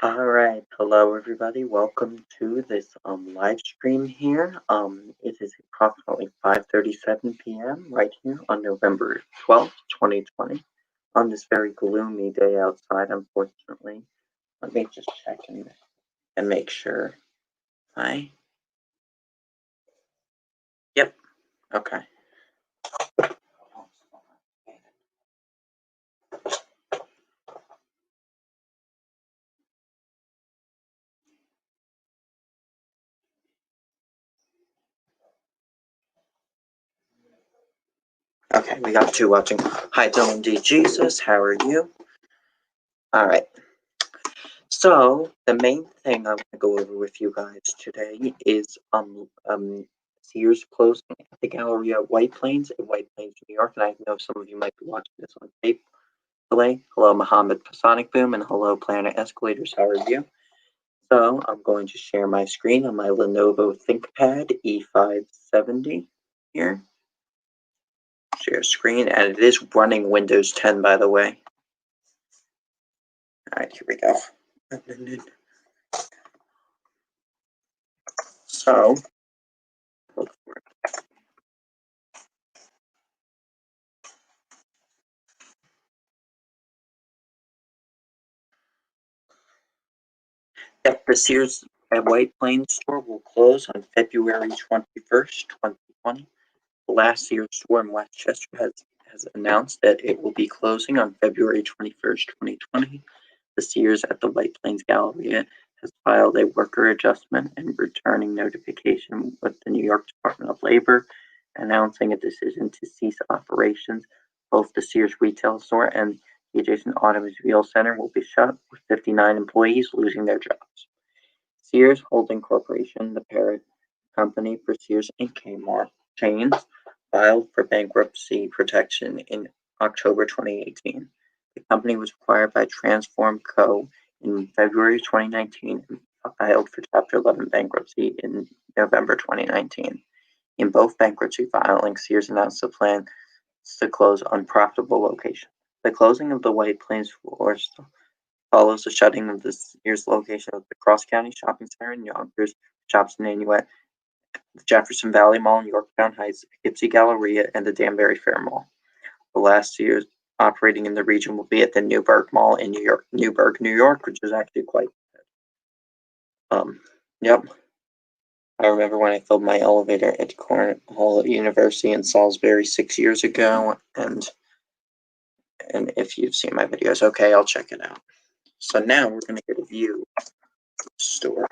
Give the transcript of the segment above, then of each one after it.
All right, hello everybody. Welcome to this live stream here. It is approximately 5:37 p.m. right here on November 12th, 2020, on this very gloomy day outside, unfortunately. Let me just check and make sure. Hi. Yep. Okay. Okay, we got two watching. Hi, Dylan D. Jesus. How are you? All right. So the main thing I want to go over with you guys today is Sears closing at the Galleria White Plains in White Plains, New York, and I know some of you might be watching this on tape delay. Hello, Mohammed Pasonic Boom, and hello, Planet Escalators. How are you? So I'm going to share my screen on my Lenovo ThinkPad E570 here. Share screen, and it is running Windows 10, by the way. All right, here we go. So, look for it. Yep, the Sears at White Plains store will close on February 21st, 2020. The last Sears store in Westchester has announced that it will be closing on February 21st, 2020. The Sears at the White Plains Galleria has filed a worker adjustment and returning notification with the New York Department of Labor, announcing a decision to cease operations. Both the Sears retail store and the adjacent automobile center will be shut, with 59 employees losing their jobs. Sears Holding Corporation, the parent company for Sears and Kmart chains, filed for bankruptcy protection in October 2018. The company was acquired by Transform Co. in February 2019 and filed for Chapter 11 bankruptcy in November 2019. In both bankruptcy filings, Sears announced the plan to close unprofitable locations. The closing of the White Plains stores follows the shutting of the Sears location of the Cross County Shopping Center in Yonkers, Shops in Nanuet, the Jefferson Valley Mall in Yorktown Heights, Poughkeepsie Galleria, and the Danbury Fair Mall. The last Sears operating in the region will be at the Newburgh Mall in Newburgh, New York, which is actually quite good. Yep. I remember when I filled my elevator at Cornell University in Salisbury 6 years ago, and if you've seen my videos, okay, I'll check it out. So now we're going to get a view of the store.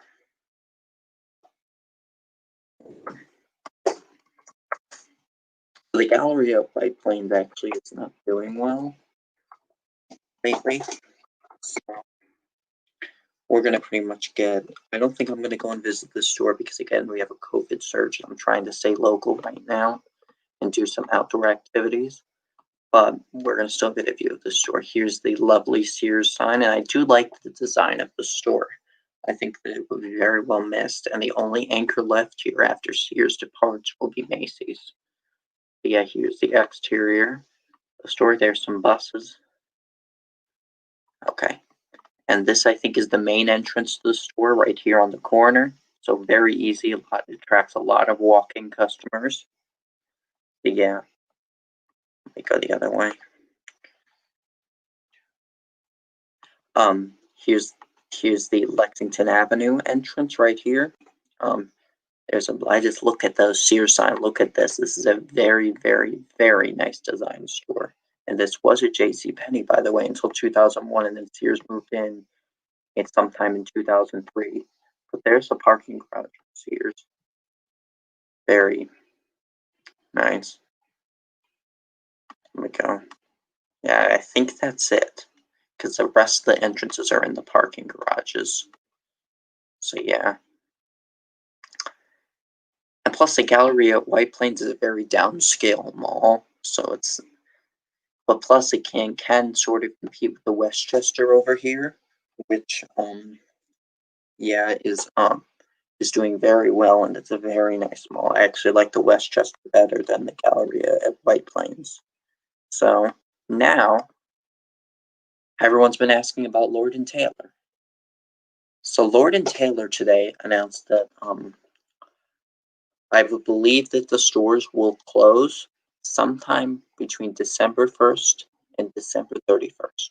The Galleria of White Plains actually is not doing well lately. So we're going to pretty much I don't think I'm going to go and visit the store because, again, we have a COVID surge. I'm trying to stay local right now and do some outdoor activities. But we're going to still get a view of the store. Here's the lovely Sears sign, and I do like the design of the store. I think that it will be very well missed, and the only anchor left here after Sears departs will be Macy's. But yeah, here's the exterior. The store, there's some buses. Okay. And this, I think, is the main entrance to the store right here on the corner. So very easy. It attracts a lot of walking customers. But yeah. Let me go the other way. Here's the Lexington Avenue entrance right here. I just look at those Sears sign. Look at this. This is a very, very, very nice design store. And this was a JCPenney, by the way, until 2001, and then Sears moved in sometime in 2003. But there's the parking garage for Sears. Very nice. Let me go. Yeah, I think that's it. Because the rest of the entrances are in the parking garages. So yeah. And plus the Galleria at White Plains is a very downscale mall. But plus it can sort of compete with the Westchester over here, which yeah is doing very well, and it's a very nice mall. I actually like the Westchester better than the Galleria at White Plains. So now everyone's been asking about Lord and Taylor. So Lord and Taylor today announced that I would believe that the stores will close sometime between December 1st and December 31st.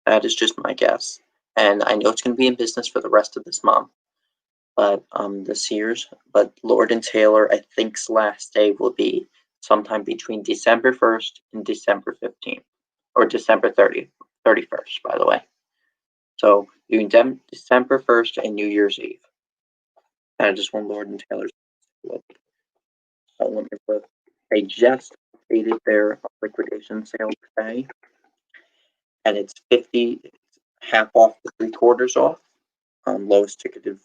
That is just my guess. And I know it's going to be in business for the rest of this month. But the Sears, but Lord and Taylor, I think's last day will be sometime between December 1st and December 15th, or December 31st, by the way. So doing December 1st and New Year's Eve. And I just want Lord and Taylor's look. So let me put, they just updated their liquidation sale today, and it's 50, half off to 3/4 off, lowest ticketed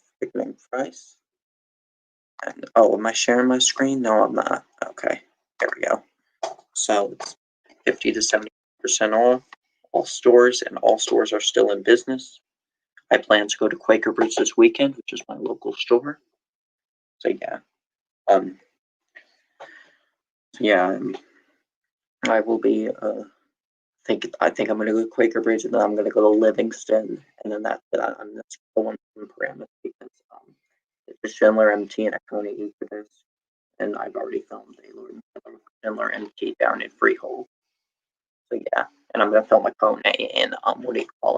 price. And, oh, am I sharing my screen? No, I'm not. Okay, there we go. So it's 50 to 70% off all stores, and all stores are still in business. I plan to go to Quaker Bridge this weekend, which is my local store. So yeah, I will be. I think I'm gonna go to Quaker Bridge, and then I'm gonna go to Livingston, and then that's it. I'm just going from Paramus because it's a Schindler MT, and I can only eat for this. And I've already filmed a Lord and Taylor Schindler MT down in Freehold. So yeah, and I'm gonna film a Kone in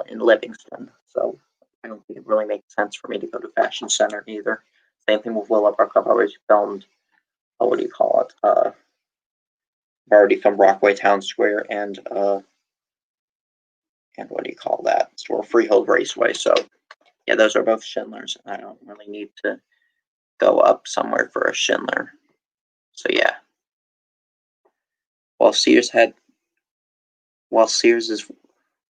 in Livingston. So I don't think it really makes sense for me to go to Fashion Center either. Same thing with Willowbrook. I've already filmed. I've already filmed Rockaway Town Square and store Freehold Raceway. So yeah, those are both Schindlers, and I don't really need to go up somewhere for a Schindler. So yeah, while Sears is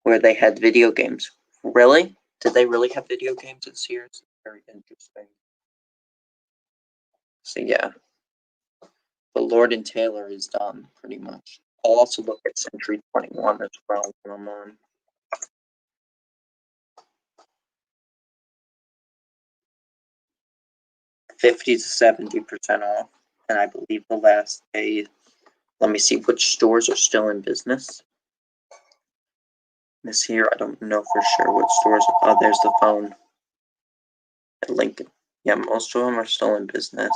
where they had video games. Really? Did they really have video games at Sears? Very interesting. So yeah, the Lord and Taylor is done pretty much. I'll also look at Century 21 as well when I'm on. $50 to 70% off, and I believe the last day. Let me see which stores are still in business. This here, I don't know for sure what stores. Oh, there's the phone. At Lincoln. Yeah, most of them are still in business.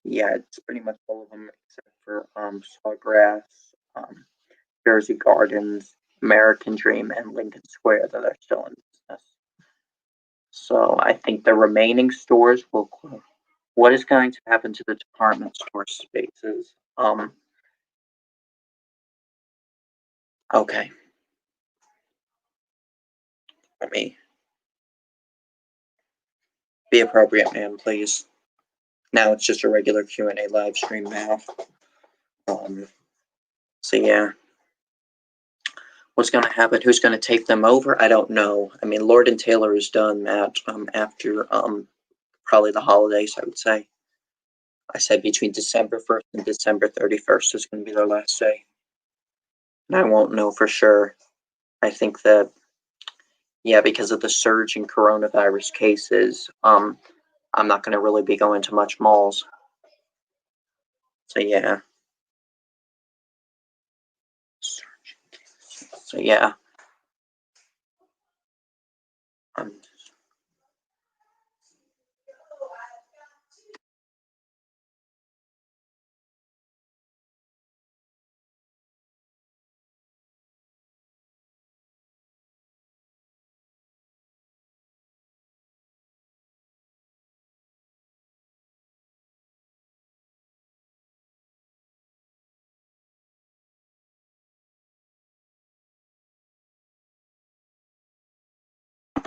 Yeah, it's pretty much all of them except for Sawgrass, Jersey Gardens, American Dream, and Lincoln Square that are still in business. So I think the remaining stores will close. What is going to happen to the department store spaces? Okay. Let me be appropriate, ma'am, please. Now it's just a regular Q&A live stream now. So yeah. What's going to happen? Who's going to take them over? I don't know. I mean, Lord and Taylor is done, Matt, after probably the holidays, I would say. I said between December 1st and December 31st is going to be their last day. And I won't know for sure. I think that, yeah, because of the surge in coronavirus cases, I'm not going to really be going to much malls. So yeah. So yeah.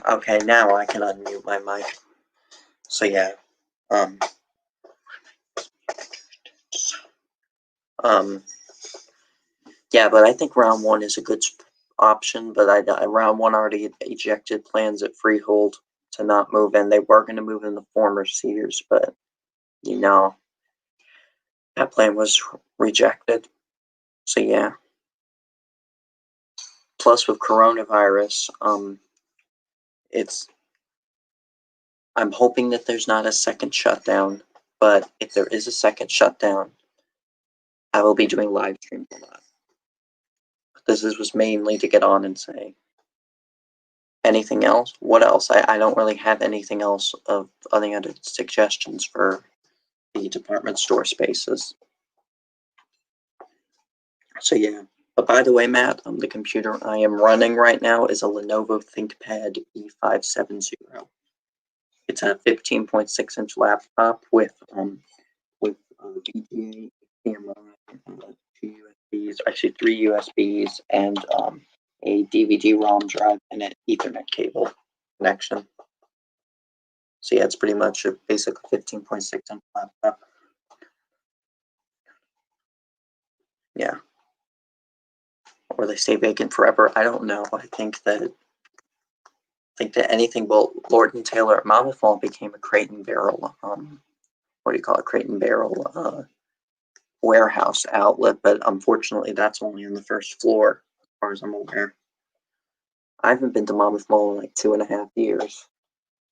Okay, now I can unmute my mic. So yeah. Yeah, but I think round one is a good option, but round one already ejected plans at Freehold to not move in. They were going to move in the former Sears, but that plan was rejected. So yeah. Plus with coronavirus, I'm hoping that there's not a second shutdown, but if there is a second shutdown, I will be doing live streams a lot. This was mainly to get on and say, anything else? What else? I don't really have anything else of any other suggestions for the department store spaces. So yeah. But by the way, Matt, the computer I am running right now is a Lenovo ThinkPad E570. It's a 15.6-inch laptop with VGA camera, 2 USBs, actually 3 USBs, and a DVD-ROM drive and an Ethernet cable connection. So yeah, it's pretty much a basic 15.6-inch laptop. Yeah. Or they stay vacant forever. I don't know. I think that anything. Well, Lord and Taylor at Mama Fall became a Crate and Barrel. What do you call it? Crate and Barrel warehouse outlet, but unfortunately, that's only on the first floor, as far as I'm aware. I haven't been to Monmouth Mall in like 2.5 years,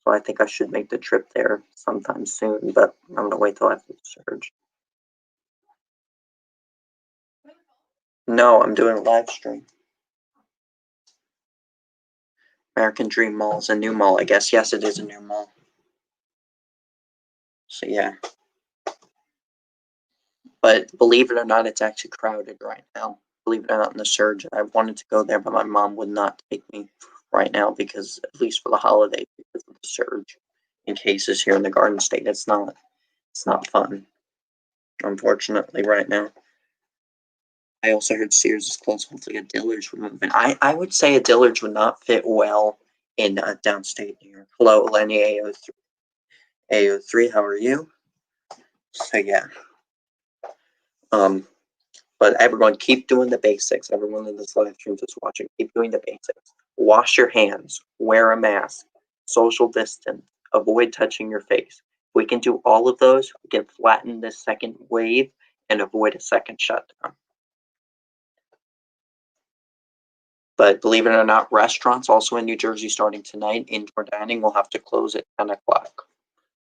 so I think I should make the trip there sometime soon, but I'm going to wait till after the surge. No, I'm doing a live stream. American Dream Mall is a new mall, I guess. Yes, it is a new mall. So yeah. But believe it or not, it's actually crowded right now. Believe it or not, in the surge. I wanted to go there, but my mom would not take me right now because, at least for the holidays, because of the surge in cases here in the Garden State, it's not fun, unfortunately, right now. I also heard Sears is closed. Hopefully a Dillard's would move in. I would say a Dillard's would not fit well in downstate New York. Hello, Lenny AO3. AO3, how are you? So yeah. But everyone, keep doing the basics. Everyone in this live stream that's watching, keep doing the basics. Wash your hands, wear a mask, social distance, avoid touching your face. If we can do all of those, we can flatten this second wave and avoid a second shutdown. But believe it or not, restaurants also in New Jersey starting tonight, indoor dining will have to close at 10 o'clock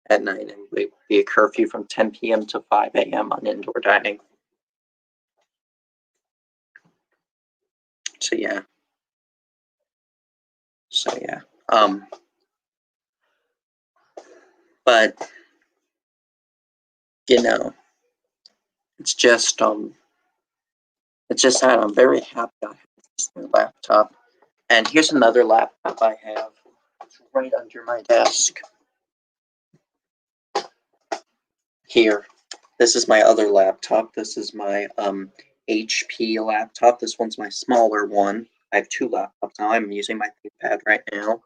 at night, and it will be a curfew from 10 p.m. to 5 a.m. on indoor dining. So yeah. But it's just that I'm very happy I have this new laptop. And here's another laptop I have. It's right under my desk. Here. This is my other laptop. This is my HP laptop. This one's my smaller one. I have 2 laptops now. I'm using my ThinkPad right now,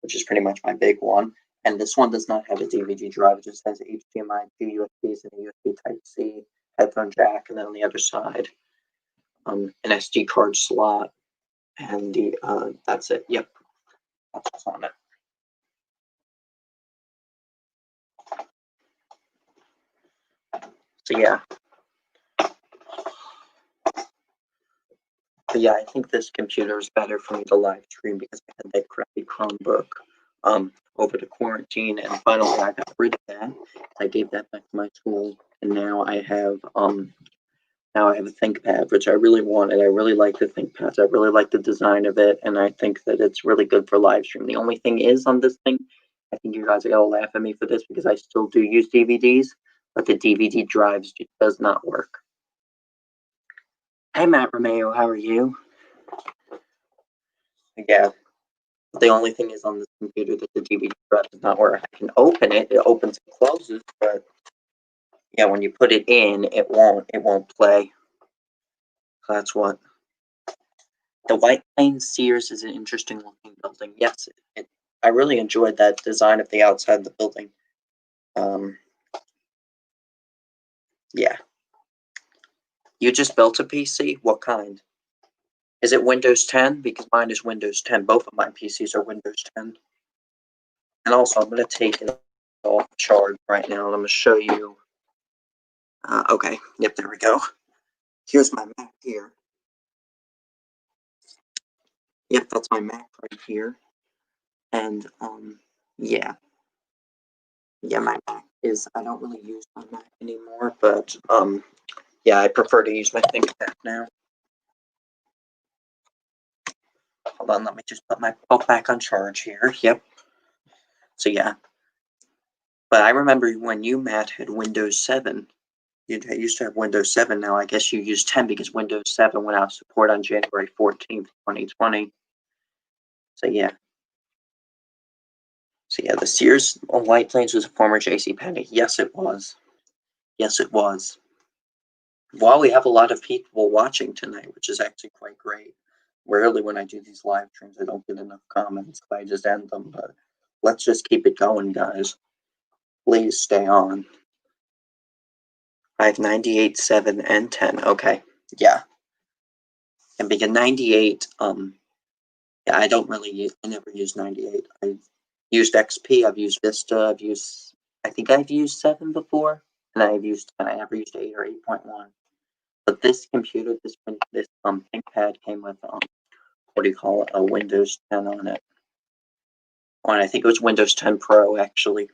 which is pretty much my big one. And this one does not have a DVD drive. It just has HDMI, 2 USBs, and a USB Type-C headphone jack, and then on the other side, an SD card slot, and that's it. Yep, that's what's on it. So yeah. But yeah, I think this computer is better for me to live stream because I had that crappy Chromebook over the quarantine, and finally I got rid of that. I gave that back to my school, and now I have a ThinkPad, which I really wanted. I really like the ThinkPads. I really like the design of it, and I think that it's really good for live stream. The only thing is on this thing, I think you guys are gonna laugh at me for this because I still do use DVDs, but the DVD drives just does not work. Hey Matt Romeo, how are you? Yeah. The only thing is on this computer that the DVD drive does not work. I can open it, it opens and closes, but yeah, when you put it in, it won't play. So that's what. The White Plains Sears is an interesting looking building. Yes, I really enjoyed that design of the outside of the building. Yeah. You just built a PC? What kind? Is it Windows 10? Because mine is Windows 10. Both of my PCs are Windows 10. And also, I'm going to take it off charge right now, and I'm going to show you. Okay, yep, there we go. Here's my Mac here. Yep, that's my Mac right here. And, yeah. Yeah, my Mac is, I don't really use my Mac anymore, but, yeah, I prefer to use my ThinkPad now. hold on, let me just put my book back on charge here. Yep. So yeah. But I remember when you, Matt, had Windows 7. You used to have Windows 7. Now I guess you use 10 because Windows 7 went out of support on January 14th, 2020. So yeah. So yeah, the Sears on White Plains was a former JCPenney. Yes, it was. Yes, it was. Well, we have a lot of people watching tonight, which is actually quite great. Rarely when I do these live streams, I don't get enough comments, so I just end them. But let's just keep it going, guys. Please stay on. I have 98, 7, and 10. Okay, yeah. And because 98, yeah, I don't really use, I never use 98. I've used XP, I've used Vista, I think I've used 7 before, and I've used 10. I never used 8 or 8.1. But this computer, this ThinkPad came with, what do you call it, a Windows 10 on it. And I think it was Windows 10 Pro, actually.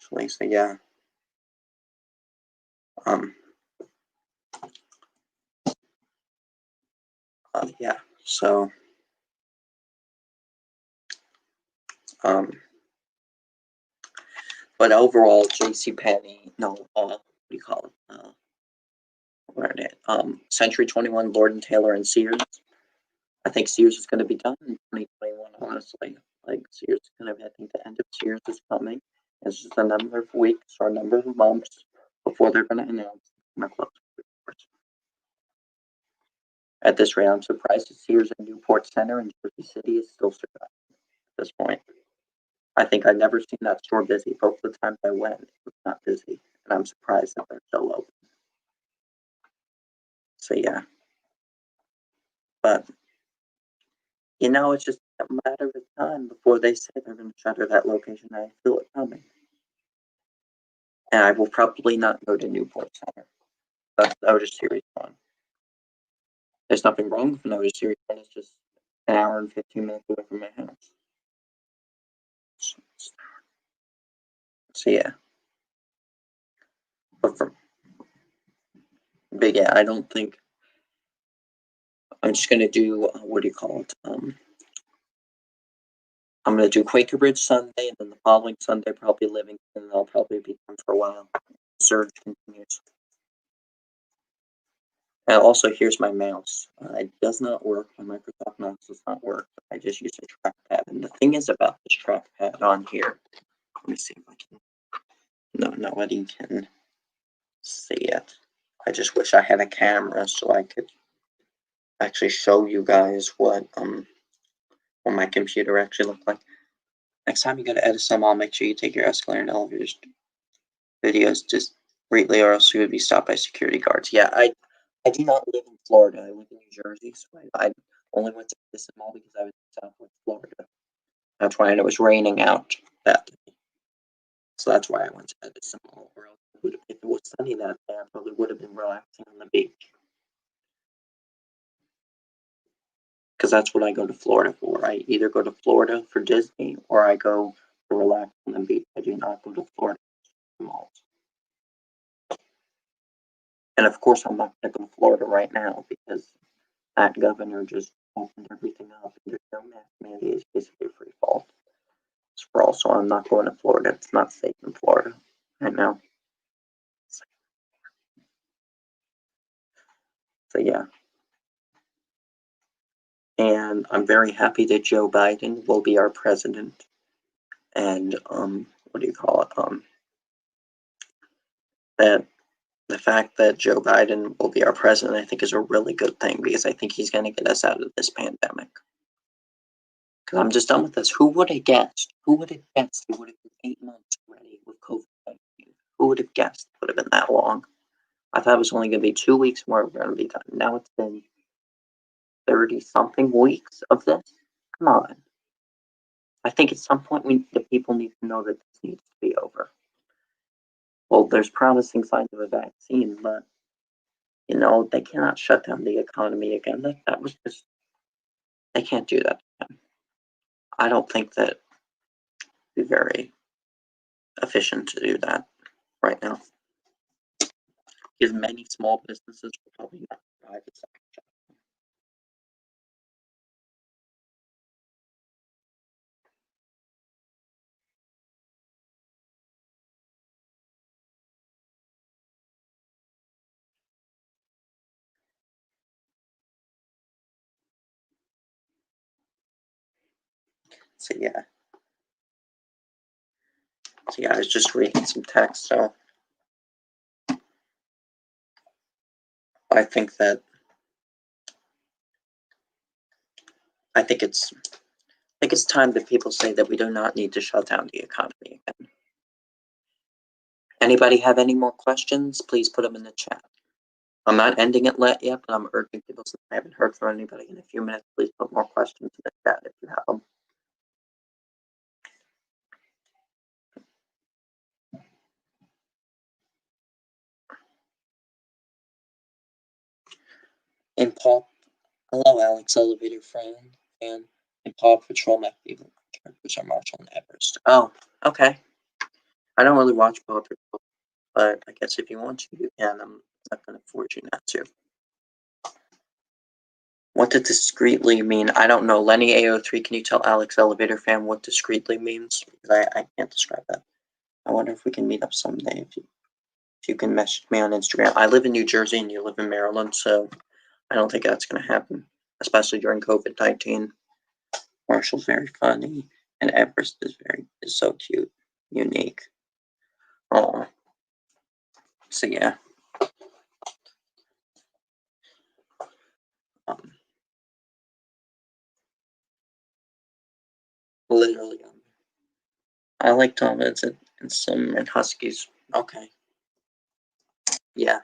So yeah. Yeah, so, but overall, JCPenney, no, what do you call it? Where did Century 21, Lord & Taylor, and Sears. I think Sears is going to be done in 2021, honestly. Like, Sears is going to be, I think the end of Sears is coming. It's just a number of weeks or a number of months before they're going to announce my close. At this rate, I'm surprised that Sears and Newport Center in Jersey City is still surviving at this point. I think I've never seen that store busy. Both the times I went, it was not busy. And I'm surprised that they're still open. So yeah. But, it's just a matter of time before they say they're going to shutter that location. I feel it coming. And I will probably not go to Newport Center. That's Otis Series 1. There's nothing wrong with Otis Series 1. It's just an hour and 15 minutes away from my house. So yeah. But yeah, I don't think I'm just going to do, what do you call it? I'm going to do Quaker Bridge Sunday, and then the following Sunday, probably Livingston, and I'll probably be done for a while. The surge continues. And also, here's my mouse. It does not work. My Microsoft mouse does not work. I just use a trackpad. And the thing is about this trackpad on here, let me see if I can. No, nobody can see it. I just wish I had a camera so I could actually show you guys what my computer actually looked like. Next time you go to Edison, I'll make sure you take your escalator and elevators videos discreetly, or else you would be stopped by security guards. Yeah, I do not live in Florida. I live in New Jersey, so I only went to Edison Mall because I was in Southwest Florida. That's why it was raining out that day. So that's why I went to Edison Mall. Or else if it was sunny that day, I probably would have been relaxing on the beach. Because that's what I go to Florida for. I either go to Florida for Disney or I go to relax on the beach. I do not go to Florida for malls. And of course, I'm not going to go to Florida right now because that governor just opened everything up. And there's no mask mandate. It's basically a free fall. For also, I'm not going to Florida. It's not safe in Florida right now. So yeah. And I'm very happy that Joe Biden will be our president. And what do you call it? That the fact that Joe Biden will be our president, I think, is a really good thing because I think he's going to get us out of this pandemic. Because I'm just done with this. Who would have guessed? Who would have guessed it would have been 8 months already with COVID-19? Who would have guessed it would have been that long? I thought it was only going to be 2 weeks more we're going to be done. Now it's been 30-something weeks of this. Come on. I think at some point the people need to know that this needs to be over. Well, there's promising signs of a vaccine, but they cannot shut down the economy again. That was just, they can't do that again. I don't think that it'd be very efficient to do that right now. Because many small businesses will probably not survive. So yeah. I was just reading some text, so I think it's time that people say that we do not need to shut down the economy again. Anybody have any more questions? Please put them in the chat. I'm not ending it yet, but I'm urging people, since I haven't heard from anybody in a few minutes, please put more questions in the chat if you have them. In Paw, hello Alex, elevator friend, and in Paw Patrol, my favorite characters are Marshall and Everest. Oh, okay. I don't really watch Paw Patrol, but I guess if you want to, you can. I'm not going to force you not to. What does discreetly mean? I don't know. Lenny AO3, can you tell Alex Elevator Fan what discreetly means? Because I can't describe that. I wonder if we can meet up someday. If you can message me on Instagram. I live in New Jersey and you live in Maryland, so I don't think that's going to happen, especially during COVID-19. Marshall's very funny, and Everest is so cute, unique. Oh, so yeah. Literally, I like Talbots and some and Huskies. Okay, yeah.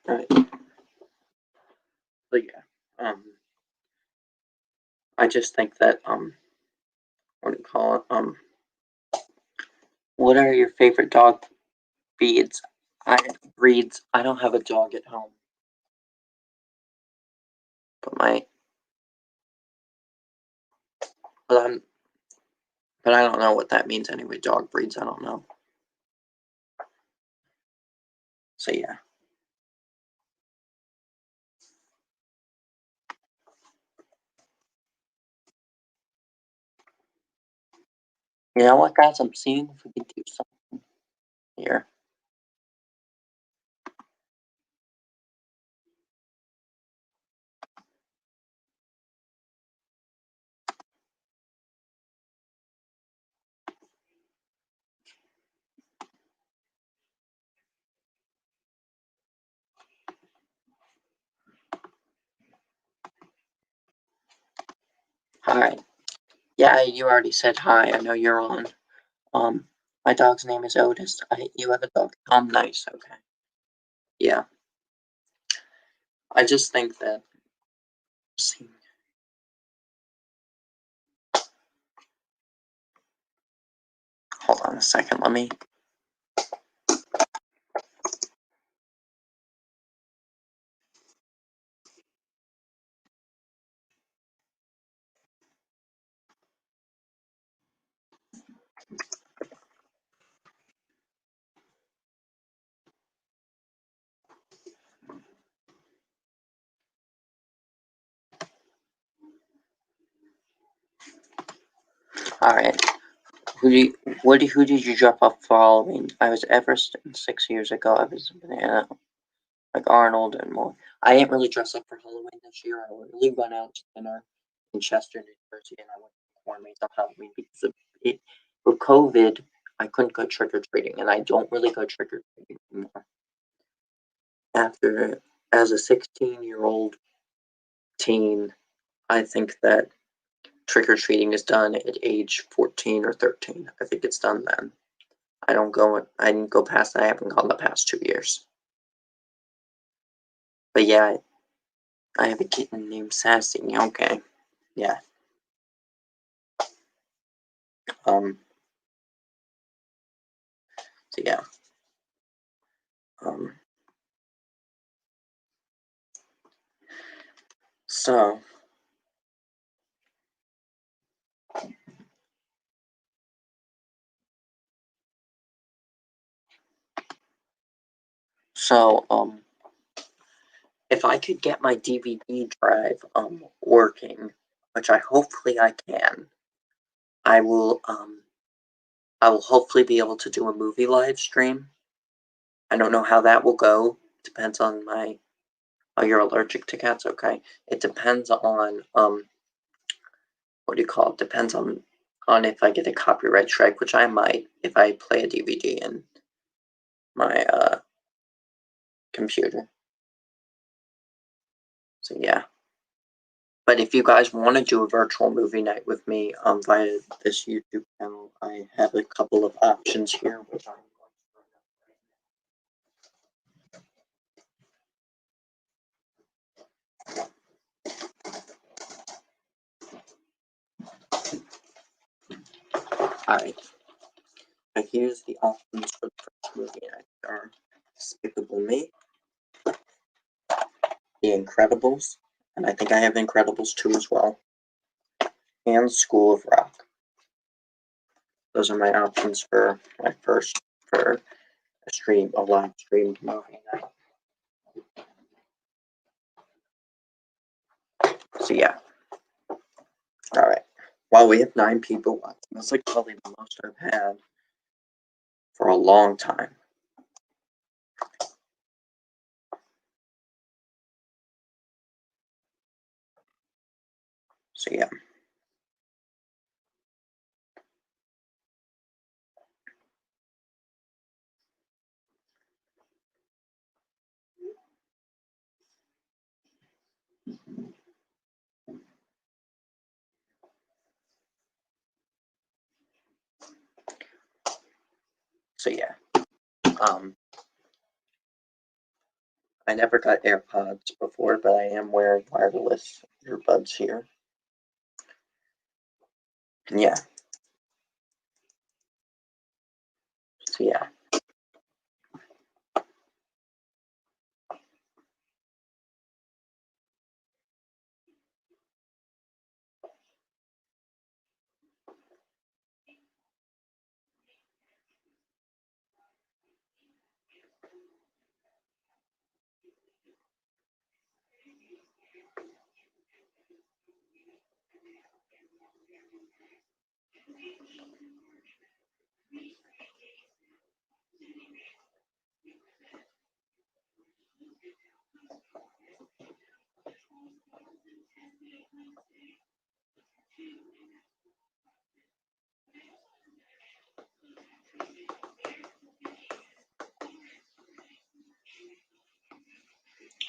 Right. But yeah, I just think that what do you call it? What are your favorite dog breeds? I don't have a dog at home, but but I'm, but I don't know what that means anyway. Dog breeds, I don't know. So yeah. You know what, guys? I'm seeing if we can do something here. Hi. Yeah, you already said hi. I know you're on. My dog's name is Otis. You have a dog. Nice. Okay. Yeah. I just think that. See, hold on a second. Let me. All right. Who did you drop off for Halloween? I was Everest 6 years ago. I was Banana, like Arnold and more. I didn't really dress up for Halloween this year. I really went out to dinner in Chester, New Jersey, and I went to corn maze on Halloween because of it. With COVID, I couldn't go trick or treating, and I don't really go trick or treating anymore. As a 16-year-old teen, I think that trick or treating is done at age 14 or 13. I think it's done then. I didn't go past that. I haven't gone the past 2 years. But yeah, I have a kitten named Sassy. Okay. Yeah. So yeah. Um, so So, if I could get my DVD drive, working, which hopefully I can, I will hopefully be able to do a movie live stream. I don't know how that will go. Depends on my. Oh, you're allergic to cats? Okay. It depends on, what do you call it? Depends on if I get a copyright strike, which I might if I play a DVD in my, computer. So, yeah. But if you guys want to do a virtual movie night with me, via this YouTube channel, I have a couple of options here, which I'm going to. Alright. So here's the options for the first movie night. There are Despicable Me, The Incredibles, and I think I have Incredibles 2 as well, and School of Rock. Those are my options for a live streamed movie night. So yeah. Alright. Wow, we have 9 people watching. That's like probably the most I've had for a long time. So yeah. So yeah. I never got AirPods before, but I am wearing wireless earbuds here. And yeah. So yeah.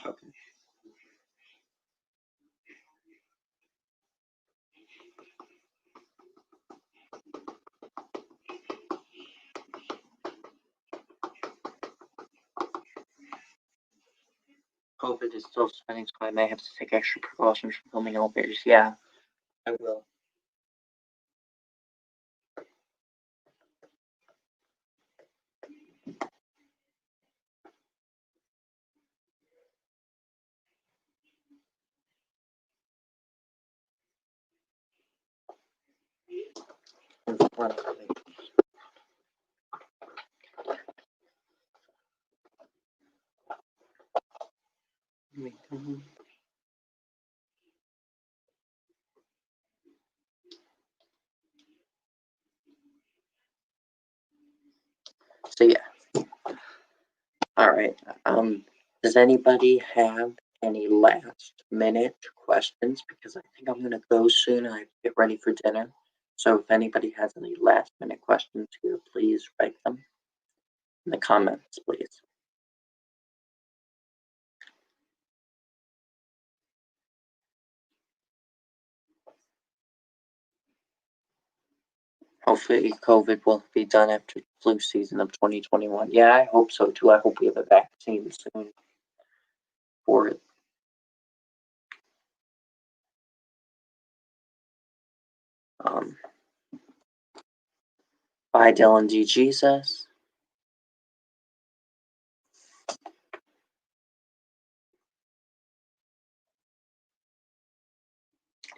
Okay. COVID is still spreading, so I may have to take extra precautions for filming elevators. Yeah, I will. So yeah. Alright. Does anybody have any last minute questions? Because I think I'm gonna go soon. I have to get ready for dinner. So if anybody has any last minute questions here, please write them in the comments, please. Hopefully COVID will be done after the flu season of 2021. Yeah, I hope so too. I hope we have a vaccine soon for it. Bye, Dylan D. Jesus.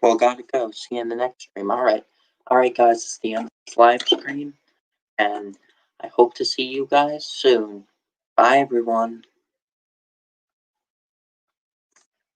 Well, gotta go. See you in the next stream. Alright. Alright, guys, it's the end of this live stream, and I hope to see you guys soon. Bye, everyone.